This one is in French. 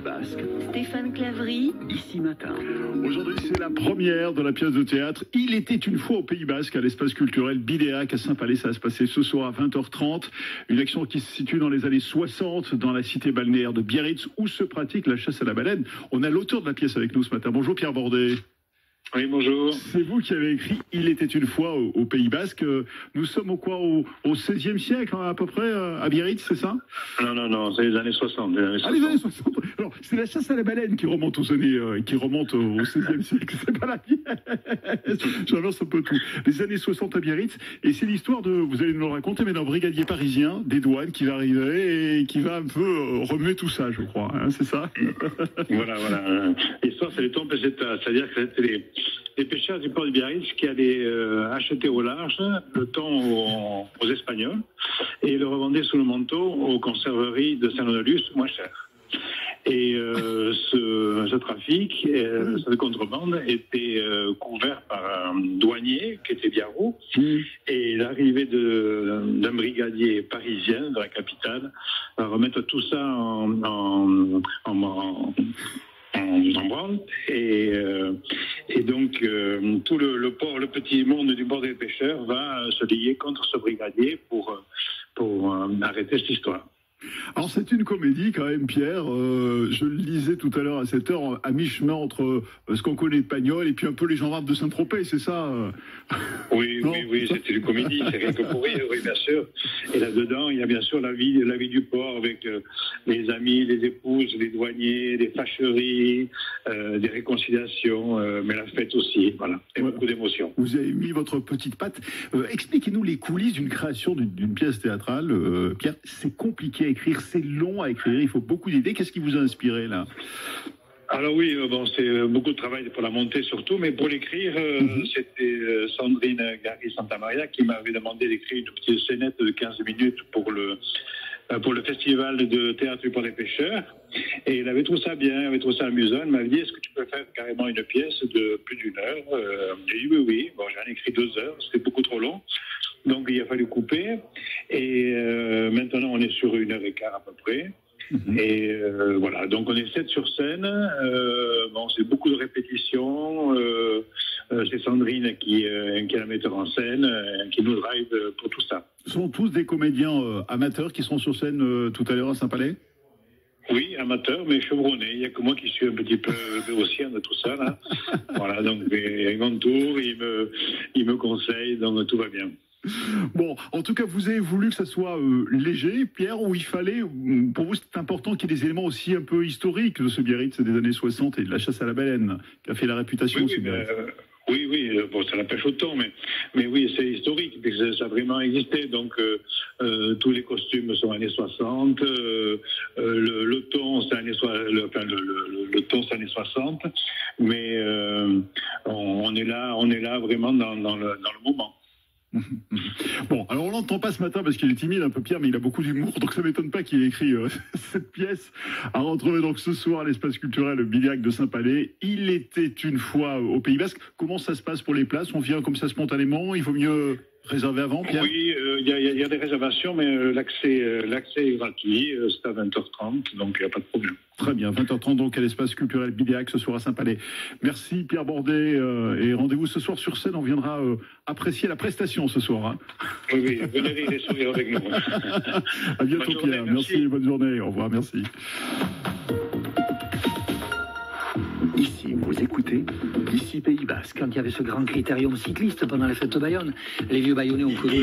Pays Basque. Stéphane Claverie. Ici Matin. Aujourd'hui, c'est la première de la pièce de théâtre Il était une fois au Pays Basque, à l'espace culturel Bidéac à Saint-Palais. Ça va se passer ce soir à 20h30. Une action qui se situe dans les années 60, dans la cité balnéaire de Biarritz, où se pratique la chasse à la baleine. On a l'auteur de la pièce avec nous ce matin. Bonjour Pierre Bordet. Oui, bonjour. C'est vous qui avez écrit Il était une fois au Pays Basque. Nous sommes au XVIe siècle, hein, à peu près, à Biarritz, c'est ça? Non, c'est les années 60. Les années 60. Alors, c'est la chasse à la baleine qui remonte aux années, qui remonte au XVIe siècle. C'est pas la pièce. J'avance un peu tout. Les années 60 à Biarritz. Et c'est l'histoire de, vous allez nous le raconter, mais d'un brigadier parisien des douanes qui va arriver et qui va un peu remuer tout ça, je crois. Hein, c'est ça? Voilà. L'histoire, c'est les temps pesetas. C'est-à-dire que c'était les pêcheurs du port de Biarritz qui allaient acheter au large le thon aux Espagnols et le revendaient sous le manteau aux conserveries de Saint-Lodulus moins cher. Et ce trafic, cette contrebande était couvert par un douanier qui était Biarro. Et l'arrivée d'un brigadier parisien de la capitale va remettre tout ça en branle. Et donc tout le port, le petit monde du bord des pêcheurs va se lier contre ce brigadier pour arrêter cette histoire. Alors c'est une comédie quand même, Pierre. Je le lisais tout à l'heure à 7h, à mi-chemin entre ce qu'on connaît de Pagnol et puis un peu les gendarmes de Saint-Tropez, c'est ça? Oui, c'était une comédie, c'est rien que pour rire, oui, bien sûr. Et là-dedans, il y a bien sûr la vie du port avec les amis, les épouses, les douaniers, des fâcheries, des réconciliations, mais la fête aussi, voilà. Et beaucoup d'émotions. Vous avez mis votre petite patte. Expliquez-nous les coulisses d'une création d'une pièce théâtrale. Pierre, c'est compliqué à écrire, c'est long à écrire, il faut beaucoup d'idées. Qu'est-ce qui vous a inspiré là? Alors oui, c'est beaucoup de travail pour la monter surtout, mais pour l'écrire, c'était Sandrine Gary Santamaria qui m'avait demandé d'écrire une petite scénette de 15 minutes pour le festival de théâtre pour les pêcheurs. Et il avait trouvé ça bien, il avait trouvé ça amusant. Il m'avait dit, est-ce que tu peux faire carrément une pièce de plus d'une heure? J'ai dit oui. Bon, j'en ai écrit 2 heures, c'était beaucoup trop long. Donc il a fallu couper. Et maintenant, on est sur 1h15 à peu près. Et voilà, donc on est 7 sur scène. C'est beaucoup de répétitions. C'est Sandrine qui est la metteur en scène, qui nous drive pour tout ça. Ce sont tous des comédiens amateurs qui seront sur scène tout à l'heure à Saint-Palais? Oui, amateurs, mais chevronnés. Il n'y a que moi qui suis un petit peu béotien de tout ça, là. Voilà, donc il m'entoure, il me conseille, donc tout va bien. Bon, en tout cas, vous avez voulu que ça soit léger, Pierre, où il fallait, pour vous, c'est important qu'il y ait des éléments aussi un peu historiques de ce Biarritz des années 60 et de la chasse à la baleine, qui a fait la réputation. Oui, bon, c'est la pêche au thon, mais oui, c'est historique, puisque ça a vraiment existé. Donc, tous les costumes sont années 60, le thon, c'est le thon, c'est années 60, mais on est là vraiment dans le moment. Bon, alors on l'entend pas ce matin parce qu'il est timide un peu, Pierre, mais il a beaucoup d'humour, donc ça m'étonne pas qu'il ait écrit cette pièce. À retrouver donc ce soir à l'espace culturel Bidéac de Saint-Palais. Il était une fois au Pays Basque. Comment ça se passe pour les places? On vient comme ça spontanément? Il vaut mieux réserver avant, Pierre? Oui, il y a des réservations, mais l'accès est gratuit. C'est à 20h30, donc il n'y a pas de problème. Très bien, 20h30 donc à l'espace culturel Bidéac ce soir à Saint-Palais. Merci Pierre Bordet et rendez-vous ce soir sur scène. On viendra apprécier la prestation ce soir. Hein. Oui, venez rire et sourire avec nous. À bientôt Pierre, merci, bonne journée, au revoir, merci. Ici, vous écoutez Ici Pays Basque. Quand il y avait ce grand critérium cycliste pendant la fête de Bayonne, les vieux Bayonnais ont couru